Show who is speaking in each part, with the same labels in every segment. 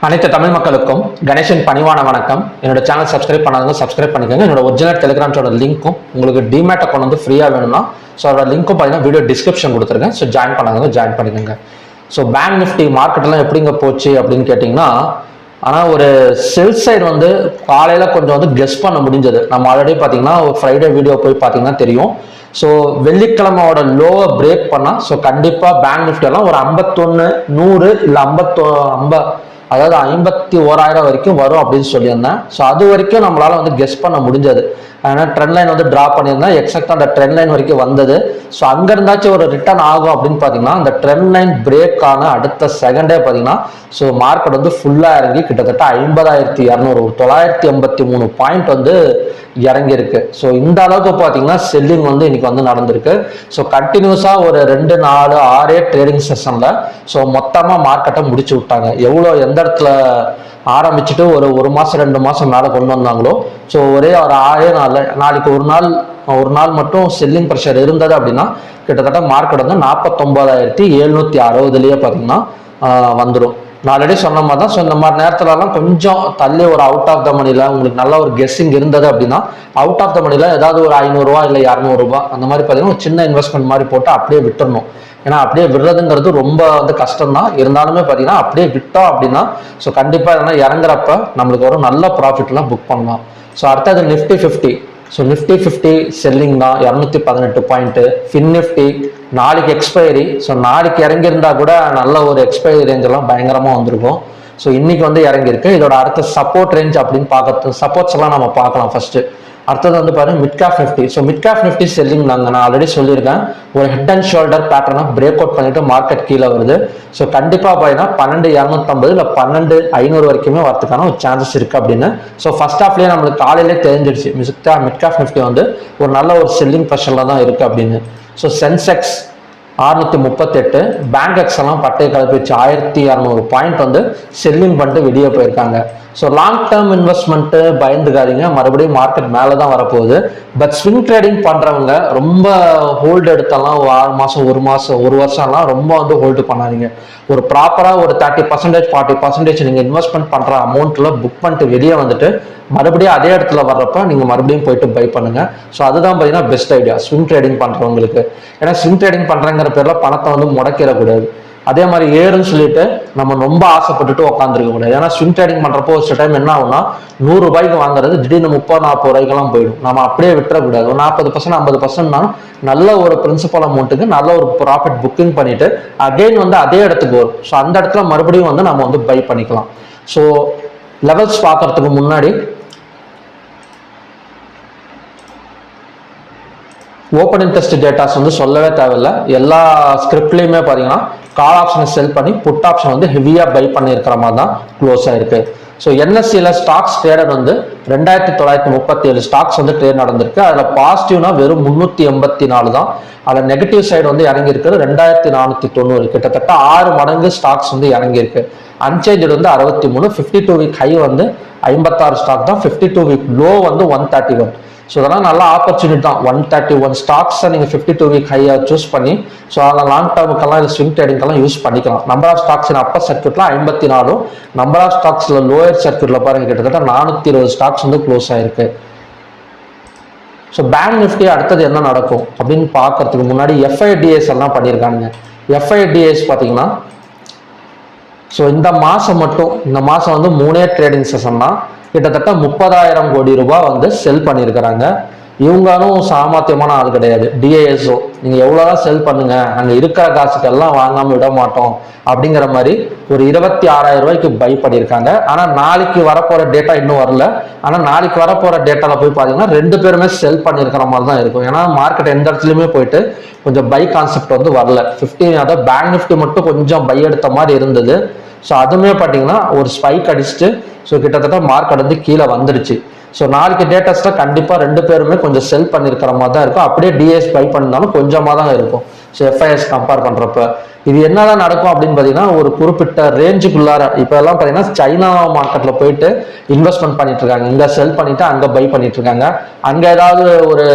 Speaker 1: அனைத்து தமிழ் மக்களுக்கும் கணேசன் பணிவான வணக்கம். என்னோட சேனல் சப்ஸ்கிரைப் பண்ணாதவங்க சப்ஸ்கிரைப் பண்ணிக்கோங்க. என்னோட ஒரிஜினல் டெலிகிராமோட லிங்க்கும் உங்களுக்கு டிமேட் அக்கௌண்ட் வந்து ஃப்ரீயாக வேணும்னா அதோட லிங்க்கும் பார்த்தீங்கன்னா வீடியோ டிஸ்கிரிப்ஷன் கொடுத்துருக்கேன். ஸோ ஜாயின் பண்ணாதவங்க ஜாயின் பண்ணிக்கோங்க. ஸோ பேங்க் நிஃப்டி மார்க்கெட்டெல்லாம் எப்படிங்க போச்சு அப்படின்னு கேட்டிங்கன்னா, ஆனால் ஒரு செல் சைடு வந்து காலையில் கொஞ்சம் வந்து கெஸ் பண்ண முடிஞ்சது. நம்ம ஆல்ரெடி பார்த்தீங்கன்னா ஒரு ஃப்ரைடே வீடியோ போய் பார்த்தீங்கன்னா தெரியும். ஸோ வெள்ளிக்கிழமையோட லோவை பிரேக் பண்ணால் கண்டிப்பாக பேங்க் நிஃப்டியெல்லாம் ஒரு 51 100 இல்லை 50 அதாவது 51,000 வரைக்கும் வரும் அப்படின்னு சொல்லியிருந்தேன். ஸோ அது வரைக்கும் நம்மளால வந்து கெஸ் பண்ண முடிஞ்சது. ஆனால் ட்ரெண்ட் லைன் வந்து ட்ரா பண்ணியிருந்தேன். எக்ஸாக்டாக அந்த ட்ரெண்ட் லைன் வரைக்கும் வந்தது. ஸோ அங்கே இருந்தாச்சும் ஒரு ரிட்டர்ன் ஆகும் அப்படின்னு பார்த்தீங்கன்னா, அந்த ட்ரெண்ட் லைன் பிரேக் ஆன அடுத்த செகண்டே பார்த்தீங்கன்னா மார்க்கெட் வந்து ஃபுல்லாக இறங்கி கிட்டத்தட்ட 50,200 983 பாயிண்ட் வந்து இறங்கியிருக்கு. ஸோ இந்த அளவுக்கு பார்த்தீங்கன்னா செல்லிங் வந்து இன்னைக்கு வந்து நடந்திருக்கு. ஸோ கண்டினியூஸாக ஒரு 2 4 6 ட்ரேடிங் செஷனில் மொத்தமாக மார்க்கெட்டை முடிச்சு விட்டாங்க. எவ்வளோ எந்த இடத்துல ஆரம்பிச்சுட்டு ஒரு மாதம் 2 மாதம் மேலே கொண்டு வந்தாங்களோ ஒரே ஒரு 6 நாளைக்கு ஒரு நாள் மட்டும் செல்லிங் ப்ரெஷர் இருந்தது அப்படின்னா கிட்டத்தட்ட மார்க்கெட் வந்து 49,760 பார்த்தீங்கன்னா வந்துடும். நான் ஆல்ரெடி சொன்ன மாதிரி தான். இந்த மாதிரி நேரத்துலலாம் கொஞ்சம் தள்ளி ஒரு அவுட் ஆஃப் த மணியில் உங்களுக்கு நல்ல ஒரு கெஸ்ஸிங் இருந்தது அப்படின்னா அவுட் ஆஃப் த மணியில் ஏதாவது ஒரு 500 இல்லை 200 அந்த மாதிரி பார்த்தீங்கன்னா ஒரு சின்ன இன்வெஸ்ட்மெண்ட் மாதிரி போட்டு அப்படியே விட்டுறணும். ஏன்னா அப்படியே விடுறதுங்கிறது ரொம்ப வந்து கஷ்டம் தான். இருந்தாலுமே பார்த்தீங்கன்னா அப்படியே விட்டோம் அப்படின்னா கண்டிப்பாக எதனா இறங்குறப்ப நம்மளுக்கு ஒரு நல்ல ப்ராஃபிட்லாம் புக் பண்ணலாம். அடுத்தது நிஃப்டி 50. நிஃப்டி 50 செல்லிங் தான் 218 பாயிண்ட்டு. ஃபின் நிஃப்டி நாளைக்கு எக்ஸ்பைரி. நாளைக்கு இறங்கியிருந்தா கூட நல்ல ஒரு எக்ஸ்பைரி ரேஞ்ச் எல்லாம் பயங்கரமாக வந்திருக்கும். இன்னைக்கு வந்து இறங்கியிருக்கு. இதோட அடுத்த சப்போர்ட் ரேஞ்ச் அப்படின்னு பார்க்கறது சப்போர்ட்ஸ் எல்லாம் நம்ம பார்க்கலாம் ஃபர்ஸ்ட். அடுத்தது வந்து பாருங்க mid cap 50. Mid cap 50 selling தாங்க. நான் ஆல்ரெடி சொல்லியிருக்கேன், ஒரு ஹெட் அண்ட் ஷோல்டர் பேட்டர்னை பிரேக் அவுட் பண்ணிட்டு மார்க்கெட் கீழே வருது. கண்டிப்பாக பார்த்தீங்கன்னா 12,250 இல்லை 12,500 வரைக்குமே வரதுக்கான ஒரு சான்சஸ் இருக்கு அப்படின்னு. ஃபர்ஸ்ட் ஹாஃப்லேயே நம்மளுக்கு காலையிலே தெரிஞ்சிடுச்சு மிட் கேப் 50 வந்து ஒரு நல்ல ஒரு செல்லிங் ப்ரெஷர்ல தான் இருக்கு அப்படின்னு. சென்செக்ஸ் 638, பேங்க் எக்ஸ் எல்லாம் பட்டை கலப்பி வச்சு 1,200 பாயிண்ட் வந்து செல்லிங் பண்ணிட்டு வெளியே போயிருக்காங்க. லாங் டேர்ம் இன்வெஸ்ட்மெண்ட் பயந்துக்காதீங்க, மறுபடியும் மார்க்கெட் மேலே தான் வரப்போகுது. பட் ஸ்விங் ட்ரேடிங் பண்ணுறவங்க ரொம்ப ஹோல்டு எடுத்தெல்லாம் 6 மாதம் 1 மாதம் 1 வருஷம்லாம் ரொம்ப வந்து ஹோல்டு பண்ணாதீங்க. ஒரு ப்ராப்பராக ஒரு 30% 40% நீங்கள் இன்வெஸ்ட்மெண்ட் பண்ணுற அமௌண்ட்டில் புக் பண்ணிட்டு வெளியே வந்துட்டு மறுபடியும் அதே இடத்துல வர்றப்ப நீங்கள் மறுபடியும் போயிட்டு பை பண்ணுங்க. அதுதான் பார்த்தீங்கன்னா பெஸ்ட் ஐடியா ஸ்விங் ட்ரேடிங் பண்ணுறவங்களுக்கு. ஏன்னா ஸ்விங் ட்ரேடிங் பண்ணுறங்கிற பேரில் பணத்தை வந்து முடக்கிடக்கூடாது. அதே மாதிரி ஏறுன்னு சொல்லிட்டு நம்ம ரொம்ப ஆசைப்பட்டுட்டு உட்காந்துருக்க கூடாது. ஏன்னா ஸ்விங் ட்ரேடிங் பண்றப்போ ஒரு டைம் என்ன ஆகும்னா 100 ரூபாய்க்கு வாங்குறது திடீர்னு 30-40 ரூபாய்க்கெல்லாம் போயிடும். நம்ம அப்படியே விட்டுறக்கூடாது. ஒரு 40% 50% நல்ல ஒரு பிரின்சிபல் அமௌண்ட்டுக்கு நல்ல ஒரு ப்ராஃபிட் புக்கிங் பண்ணிட்டு அகைன் வந்து அதே இடத்துக்கு வரும். அந்த இடத்துல மறுபடியும் வந்து நம்ம வந்து பை பண்ணிக்கலாம். லெவல்ஸ் பார்க்கறதுக்கு முன்னாடி ஓப்பன் இன்ட்ரெஸ்ட் டேட்டாஸ் வந்து சொல்லவே தேவையில்லை. எல்லா ஸ்கிரிப்ட்லையுமே பார்த்தீங்கன்னா கால் ஆப்ஷனை செல் பண்ணி புட் ஆப்ஷன் வந்து ஹெவியாக பை பண்ணியிருக்கிற மாதிரி தான் க்ளோஸ் ஆயிருக்கு. என்எஸ்சியில் ஸ்டாக்ஸ் ட்ரேடட் வந்து 2,937 ஸ்டாக்ஸ் வந்து ட்ரேட் நடந்திருக்கு. அதில் பாசிட்டிவ்னா வெறும் 384 தான். அதில் நெகட்டிவ் சைடு வந்து இறங்கியிருக்கிறது 2,490. கிட்டத்தட்ட 6 மடங்கு ஸ்டாக்ஸ் வந்து இறங்கியிருக்கு. அன்சேஞ்சு வந்து 63. 52 வீக் ஹை வந்து 56 ஸ்டாக் தான். 52 வீக் லோ வந்து 131. இதெல்லாம் நல்ல ஆப்பர்ச்சுனிட்டி தான். 131 ஸ்டாக்ஸை நீங்கள் 52 வீக் ஹையாக சூஸ் பண்ணி அதில் லாங் டேர்முக்கெல்லாம் இல்லை ஸ்விங் ட்ரேடிங்கெல்லாம் யூஸ் பண்ணிக்கலாம். நம்பர் ஆஃப் ஸ்டாக்ஸ் அப்பர் சர்க்யூட்ல 54. நம்பர் ஆஃப் ஸ்டாக்ஸில் லோயர் சர்க்யூட்ல பாருங்க கிட்டத்தட்ட 420 ஸ்டாக்ஸ் வந்து க்ளோஸ் ஆயிருக்கு. பேங்க் நிஃப்டி அடுத்தது என்ன நடக்கும் அப்படின்னு பார்க்கறதுக்கு முன்னாடி எஃப்ஐடிஎஸ் எல்லாம் பண்ணியிருக்காங்க. எஃப்ஐடிஎஸ் பார்த்தீங்கன்னா இந்த மாதம் வந்து 3 ட்ரேடிங் செஷன் தான் கிட்டத்தட்ட 30,000 கோடி ரூபாய் வந்து செல் பண்ணியிருக்கிறாங்க. இவங்களும் சாமர்த்தியமான ஆள் கிடையாது. டிஏஎஸ்ஓ நீங்கள் எவ்வளோதான் செல் பண்ணுங்க, அங்கே இருக்கிற காசுக்கெல்லாம் வாங்காமல் விட மாட்டோம் அப்படிங்கிற மாதிரி ஒரு 26,000 ரூபாய்க்கு பை பண்ணியிருக்காங்க. ஆனால் நாளைக்கு வரப்போகிற டேட்டா இன்னும் வரல. ஆனால் நாளைக்கு வரப்போகிற டேட்டாவில் போய் பார்த்தீங்கன்னா 2 பேருமே செல் பண்ணியிருக்கிற மாதிரி தான் இருக்கும். ஏன்னா மார்க்கெட் எந்த இடத்துலையுமே போயிட்டு கொஞ்சம் பை கான்செப்ட் வந்து வரல. 15 அதாவது பேங்க் நிஃப்டி மட்டும் கொஞ்சம் பை எடுத்த மாதிரி இருந்தது. அதுவுமே பார்த்தீங்கன்னா ஒரு ஸ்பைக் அடிச்சுட்டு கிட்டத்தட்ட மார்க்கெட் வந்து கீழே வந்துருச்சு. நாளைக்கு டேட்டாஸ்ல கண்டிப்பாக 2 பேருமே கொஞ்சம் செல் பண்ணியிருக்கிற மாதிரி தான் இருக்கும். அப்படியே டிஎஸ் பை பண்ணாலும் கொஞ்சமாக தான் இருக்கும். எஃப்ஐஎஸ் கம்பேர் பண்ணுறப்ப இது என்னதான் நடக்கும் அப்படின்னு பார்த்தீங்கன்னா ஒரு குறிப்பிட்ட ரேஞ்சுக்குள்ளார இப்போ எல்லாம் பார்த்தீங்கன்னா சைனா மார்க்கெட்டில் போயிட்டு இன்வெஸ்ட்மெண்ட் பண்ணிட்டு இருக்காங்க. இங்கே செல் பண்ணிட்டு அங்கே பை பண்ணிட்டு இருக்காங்க. அங்கே ஏதாவது ஒரு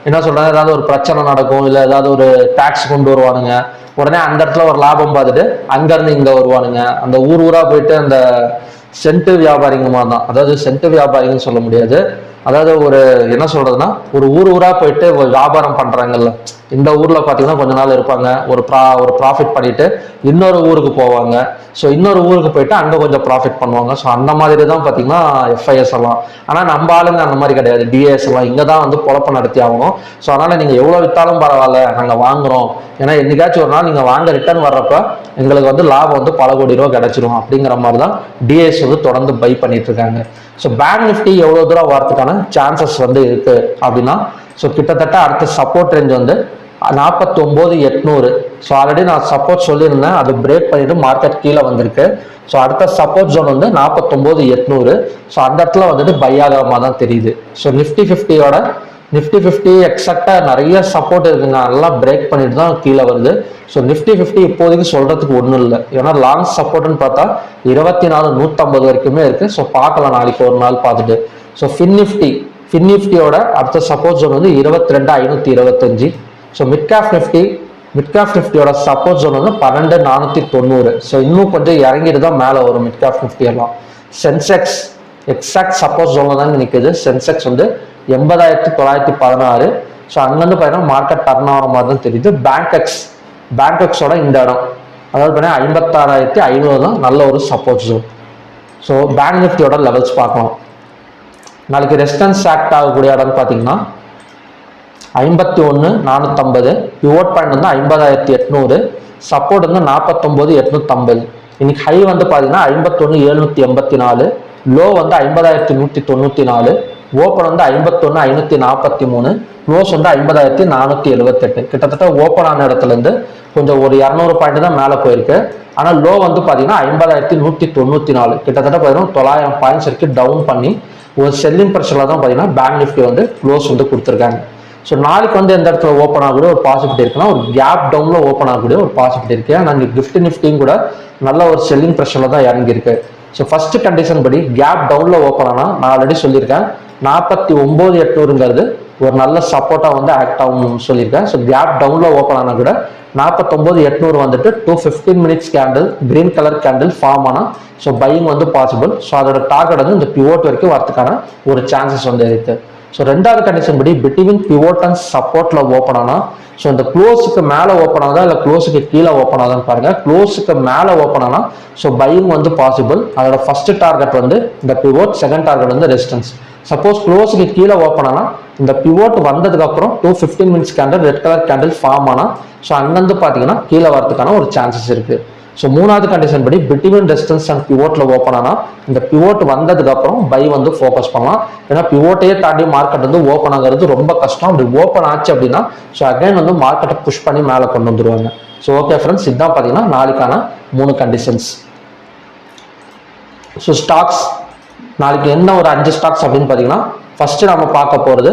Speaker 1: என்ன சொல்றாங்க, ஏதாவது ஒரு பிரச்சனை நடக்கும், இல்லை ஏதாவது ஒரு டாக்ஸ் கொண்டு வருவானுங்க, உடனே அந்த இடத்துல ஒரு லாபம் பார்த்துட்டு அங்கேருந்து இங்கே வருவானுங்க. அந்த ஊரா போயிட்டு அந்த சென்ட் வியாபாரிங்க மாதிரி தான். அதாவது சென்ட் வியாபாரிங்கன்னு சொல்ல முடியாது, அதாவது ஒரு என்ன சொல்றதுன்னா ஒரு ஊரா போயிட்டு வியாபாரம் பண்றாங்கல்ல. இந்த ஊர்ல பாத்தீங்கன்னா கொஞ்ச நாள் இருப்பாங்க, ஒரு ப்ராஃபிட் பண்ணிட்டு இன்னொரு ஊருக்கு போவாங்க. ஸோ இன்னொரு ஊருக்கு போயிட்டு அங்க கொஞ்சம் ப்ராஃபிட் பண்ணுவாங்க. ஸோ அந்த மாதிரி தான் பாத்தீங்கன்னா எஃப்ஐஎஸ் எல்லாம். ஆனா நம்ம ஆளுங்க அந்த மாதிரி கிடையாது. டிஏஎஸ் எல்லாம் இங்க தான் வந்து பொழப்பு நடத்தி ஆகணும். ஸோ அதனால நீங்க எவ்வளவு வித்தாலும் பரவாயில்ல, நாங்க வாங்குறோம். ஏன்னா என்னைக்காச்சும் ஒரு நாள் நீங்க வாங்க ரிட்டர்ன் வர்றப்ப எங்களுக்கு வந்து லாபம் வந்து பல கோடி ரூபா கிடைச்சிரும் அப்படிங்கிற மாதிரி தான் டிஏஎஸ் வந்து தொடர்ந்து பை பண்ணிட்டு இருக்காங்க. ஸோ பேங்க் நிஃப்டி எவ்வளோ தூரம் வரதுக்கான சான்சஸ் வந்து இருக்கு அப்படின்னா, ஸோ கிட்டத்தட்ட அடுத்த சப்போர்ட் ரேஞ்ச் வந்து 49,800. ஸோ ஆல்ரெடி நான் சப்போர்ட் சொல்லியிருந்தேன், அது பிரேக் பண்ணிட்டு மார்க்கெட் கீழே வந்திருக்கு. ஸோ அடுத்த சப்போர்ட் ஜோன் வந்து 49,800. ஸோ அந்த இடத்துல வந்துட்டு பை ஆகாம தான் தெரியுது. ஸோ நிஃப்டி 50 எக்ஸாக்டா நிறைய சப்போர்ட் இருக்குங்க, நல்லா பிரேக் பண்ணிட்டு தான் கீழே வருது. ஸோ நிஃப்டி 50 இப்போதைக்கு சொல்றதுக்கு ஒன்றும் இல்லை. ஏன்னா லாங் சப்போர்ட்னு பார்த்தா 24,150 வரைக்குமே இருக்கு. ஸோ பார்க்கலாம் நாளைக்கு ஒரு நாள் பார்த்துட்டு. ஸோ ஃபின் நிஃப்டியோட அடுத்த சப்போர்ட் ஜோன் வந்து 22,525. ஸோ மிட் கேப் நிஃப்டியோட சப்போர்ட் ஜோன் வந்து 12,490. ஸோ இன்னும் கொஞ்சம் இறங்கிட்டு தான் மேலே வரும் மிட் கேப் நிஃப்டி எல்லாம். சென்செக்ஸ் எக்ஸாக்ட் சப்போர்ட் ஜோன்ல தான் நிற்குது. சென்செக்ஸ் வந்து 80,916. ஸோ அங்கேருந்து பார்த்தீங்கன்னா மார்க்கெட் டர்ன் ஆகிற மாதிரி தான் தெரியுது. பேங்க்எக்ஸோட இந்த இடம் அதாவது பார்த்தீங்கன்னா 56,500 தான் நல்ல ஒரு சப்போர்ட் ஜோன். ஸோ பேங்க் நிஃப்டியோட லெவல்ஸ் பார்க்கலாம். நாளைக்கு ரெசிஸ்டன்ஸ் ஆக்ட் ஆகக்கூடிய இடம் பார்த்தீங்கன்னா 51,450. பிவோட் பாயிண்ட் வந்து 50,800. சப்போர்ட் வந்து 49,850. இன்னைக்கு ஹை வந்து பார்த்தீங்கன்னா 51,784. லோ வந்து 50,194. ஓப்பன் வந்து 51,543. க்ளோஸ் வந்து 50,478. கிட்டத்தட்ட ஓப்பன் ஆன இடத்துல இருந்து கொஞ்சம் ஒரு 200 பாயிண்ட் தான் மேலே போயிருக்கு. ஆனால் லோ வந்து பார்த்தீங்கன்னா 50,194. கிட்டத்தட்ட பார்த்தீங்கன்னா 900 பாயிண்ட்ஸ் வரைக்கும் டவுன் பண்ணி ஒரு செல்லிங் ப்ரெஷர்ல தான் பார்த்தீங்கன்னா பேங்க் நிஃப்டி வந்து க்ளோஸ் வந்து கொடுத்துருக்காங்க. ஸோ நாளைக்கு வந்து எந்த இடத்துல ஓப்பன் ஆகக்கூடிய ஒரு பாசிபிலிட்டி இருக்குன்னா ஒரு கேப் டவுன்ல ஓப்பன் ஆகக்கூடிய ஒரு பாசிபிலிட்டி இருக்கு. ஆனால் கிஃப்ட் நிஃப்டியும் கூட நல்ல ஒரு செல்லிங் ப்ரெஷர்ல தான் இறங்கியிருக்கு. ஸோ ஃபர்ஸ்ட் கண்டிஷன் படி கேப் டவுன்ல ஓப்பன் ஆனால் நான் ஆல்ரெடி சொல்லியிருக்கேன் 49,800ங்கிறது ஒரு நல்ல சப்போர்ட்டா வந்து ஆக்ட் ஆகும்னு சொல்லியிருக்கேன். ஸோ கேப் டவுன்ல ஓப்பன் ஆனால் கூட 49,800 வந்துட்டு 215 minutes candle green colour candle form ஆனால் ஸோ பையிங் வந்து பாசிபிள். ஸோ அதோட டார்கெட் வந்து இந்த பிவோட் வரைக்கும் வரதுக்கான ஒரு சான்சஸ் வந்து இருக்கு. ஸோ ரெண்டாவது கண்டிஷன் படி பிட்வீன் பிவோட் அண்ட் சப்போர்ட்ல ஓப்பன் ஆனால் ஸோ இந்த க்ளோஸுக்கு மேலே ஓப்பன் ஆகுதா இல்லை க்ளோஸுக்கு கீழே ஓப்பன் ஆகுதான்னு பாருங்க. க்ளோஸுக்கு மேலே ஓப்பன் ஆனால் ஸோ பையிங் வந்து பாசிபிள். அதோட ஃபர்ஸ்ட் டார்கெட் வந்து இந்த பிவோட், செகண்ட் டார்கெட் வந்து ரெசிஸ்டன்ஸ். சப்போஸ் க்ளோஸுக்கு கீழே ஓப்பன் ஆனால் இந்த பிவோட் வந்ததுக்கு அப்புறம் 215 minutes candle red colour candle form ஆனால் ஸோ அங்கேருந்து பார்த்தீங்கன்னா கீழே வரதுக்கான ஒரு சான்சஸ் இருக்கு. ஸோ மூணாவது கண்டிஷன் படி பிட்வீன் ரெசிஸ்டன்ஸ் அண்ட் பிவோட்ல ஓப்பன் ஆனால் இந்த பிவோட் வந்ததுக்கு அப்புறம் பை வந்து ஃபோக்கஸ் பண்ணலாம். ஏன்னா பிவோட்டையே தாண்டி மார்க்கெட் வந்து ஓப்பன் ஆகிறது ரொம்ப கஷ்டம். அப்படி ஓப்பன் ஆச்சு அப்படின்னா ஸோ அகைன் வந்து மார்க்கெட்டை புஷ் பண்ணி மேலே கொண்டு வந்துருவாங்க. ஸோ ஓகே ஃப்ரெண்ட்ஸ், இதுதான் பார்த்தீங்கன்னா நாளைக்கான 3 கண்டிஷன்ஸ். ஸோ ஸ்டாக்ஸ் நாளைக்கு என்ன ஒரு 5 ஸ்டாக்ஸ் அப்படின்னு பார்த்தீங்கன்னா ஃபர்ஸ்ட் நம்ம பார்க்க போகிறது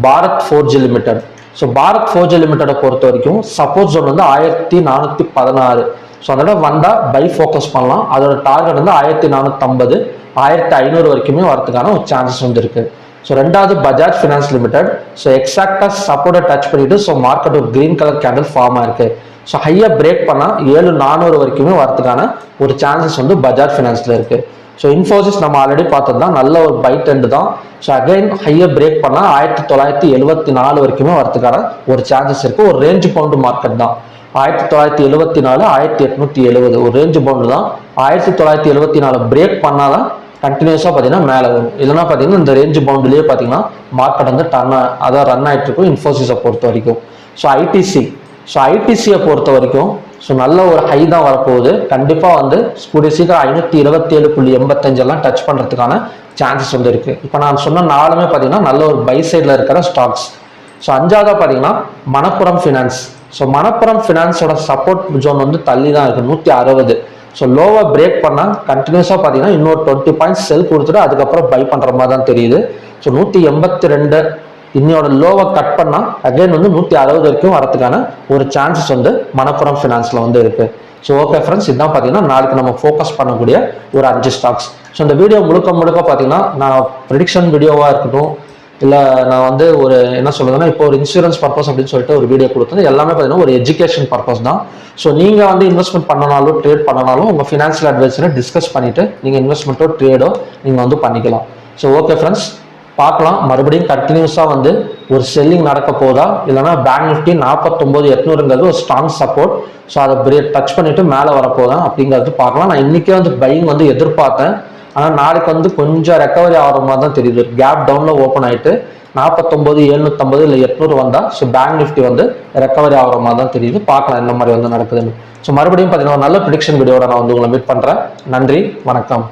Speaker 1: Bharat Forge Limited. So Bharat Forge லிமிடெடை பொறுத்த வரைக்கும் சப்போர்ட் ஜோன் வந்து 1416. ஸோ அதோட வந்தால் பை ஃபோக்கஸ் பண்ணலாம். அதோட டார்கெட் வந்து 1450, 1500 வரைக்குமே வரதுக்கான ஒரு சான்சஸ் வந்து இருக்கு. ஸோ ரெண்டாவது பஜாஜ் ஃபினான்ஸ் லிமிடெட். ஸோ எக்ஸாக்டாக சப்போர்ட்டை டச் பண்ணிட்டு ஸோ மார்க்கெட் ஒரு கிரீன் கலர் கேண்டில் ஃபார்ம் ஆயிருக்கு. ஸோ ஹையாக பிரேக் பண்ணால் 7400 வரைக்குமே வரதுக்கான ஒரு சான்சஸ் வந்து பஜாஜ் ஃபினான்ஸ்ல இருக்கு. ஸோ இன்ஃபோசிஸ் நம்ம ஆல்ரெடி பார்த்தது தான், நல்ல ஒரு பை ட்ரெண்ட் தான். ஸோ அகைன் ஹையை பிரேக் பண்ணால் 1974 வரைக்குமே வரதுக்கான ஒரு சான்சஸ் இருக்கு. ஒரு ரேஞ்ச் பவுண்ட் மார்க்கெட் தான். 1974, 1870 ஒரு ரேஞ்ச் பவுண்ட் தான். 1974 பிரேக் பண்ணாதான் கண்டினியூஸாக பார்த்தீங்கன்னா மேலே வரும். இல்லைன்னா பார்த்தீங்கன்னா இந்த ரேஞ்ச் பவுண்ட்லேயே பார்த்தீங்கன்னா மார்க்கெட் வந்து ரன் ஆகிட்டு இருக்கும் இன்ஃபோசிஸை பொறுத்த வரைக்கும். ஸோ ஐடிசியை பொறுத்த வரைக்கும் ஸோ நல்ல ஒரு ஹை தான் வரப்போகுது. கண்டிப்பாக வந்து கூடிய சீக்கிரம் 527.85 டச் பண்ணுறதுக்கான சான்சஸ் வந்து இருக்குது. இப்போ நான் சொன்ன 4மே பார்த்தீங்கன்னா நல்ல ஒரு பை சைடில் இருக்கிற ஸ்டாக்ஸ். ஸோ அஞ்சாவதாக பார்த்தீங்கன்னா மணப்புரம் ஃபினான்ஸ். ஸோ மணப்புரம் ஃபினான்ஸோட சப்போர்ட் ஜோன் வந்து தள்ளி தான் இருக்குது 160. ஸோ லோவை பிரேக் பண்ணால் கண்டினியூஸாக பார்த்தீங்கன்னா இன்னொரு 20 பாயிண்ட்ஸ் செல் கொடுத்துட்டு அதுக்கப்புறம் பை பண்ணுற மாதிரி தான் தெரியுது. ஸோ 182 இன்னையோட லோவை கட் பண்ணால் அகைன் வந்து 160 வரைக்கும் வரதுக்கான ஒரு சான்சஸ் வந்து மணப்புரம் ஃபினான்ஸில் வந்து இருக்குது. ஸோ ஓகே ஃப்ரெண்ட்ஸ், இதுதான் பார்த்தீங்கன்னா நாளைக்கு நம்ம ஃபோக்கஸ் பண்ணக்கூடிய ஒரு 5 ஸ்டாக்ஸ். ஸோ இந்த வீடியோ முழுக்க பார்த்தீங்கன்னா நான் ப்ரெடிக்ஷன் வீடியோவாக இருக்கட்டும், இல்லை நான் வந்து ஒரு என்ன சொல்றதுன்னா இப்போ ஒரு இன்சூரன்ஸ் பர்பஸ் அப்படின்னு சொல்லிட்டு ஒரு வீடியோ கொடுத்தது எல்லாமே பார்த்தீங்கன்னா ஒரு எஜுகேஷன் பர்பஸ் தான். ஸோ நீங்கள் வந்து இன்வெஸ்ட்மெண்ட் பண்ணனாலும் ட்ரேட் பண்ணனாலும் உங்கள் ஃபினான்ஷியல் அட்வைஸரை டிஸ்கஸ் பண்ணிவிட்டு நீங்கள் இன்வெஸ்ட்மெண்ட்டோ ட்ரேடோ நீங்கள் வந்து பண்ணிக்கலாம். ஸோ ஓகே ஃப்ரெண்ட்ஸ், பார்க்கலாம் மறுபடியும் கண்டினியூஸாக வந்து ஒரு செல்லிங் நடக்க போதா, இல்லைனா பேங்க் நிஃப்டி 49,800ங்கிறது ஒரு ஸ்ட்ராங் சப்போர்ட். ஸோ அதை டச் பண்ணிட்டு மேலே வரப்போதான் அப்படிங்கிறது பார்க்கலாம். நான் இன்னைக்கே வந்து பையிங் வந்து எதிர்பார்த்தேன், ஆனால் நாளைக்கு வந்து கொஞ்சம் ரெக்கவரி ஆகிற மாதிரி தான் தெரியுது. கேப் டவுனில் ஓப்பன் ஆகிட்டு 49,750 இல்லை 800 வந்தால் ஸோ பேங்க் நிஃப்டி வந்து ரெக்கவரி ஆகிற மாதிரி தான் தெரியுது. பார்க்கலாம் என்ன மாதிரி வந்து நடக்குதுன்னு. ஸோ மறுபடியும் பார்த்தீங்கன்னா நல்ல ப்ரிடிக்ஷன் வீடியோட நான் வந்து உங்களை மீட் பண்ணுறேன். நன்றி, வணக்கம்.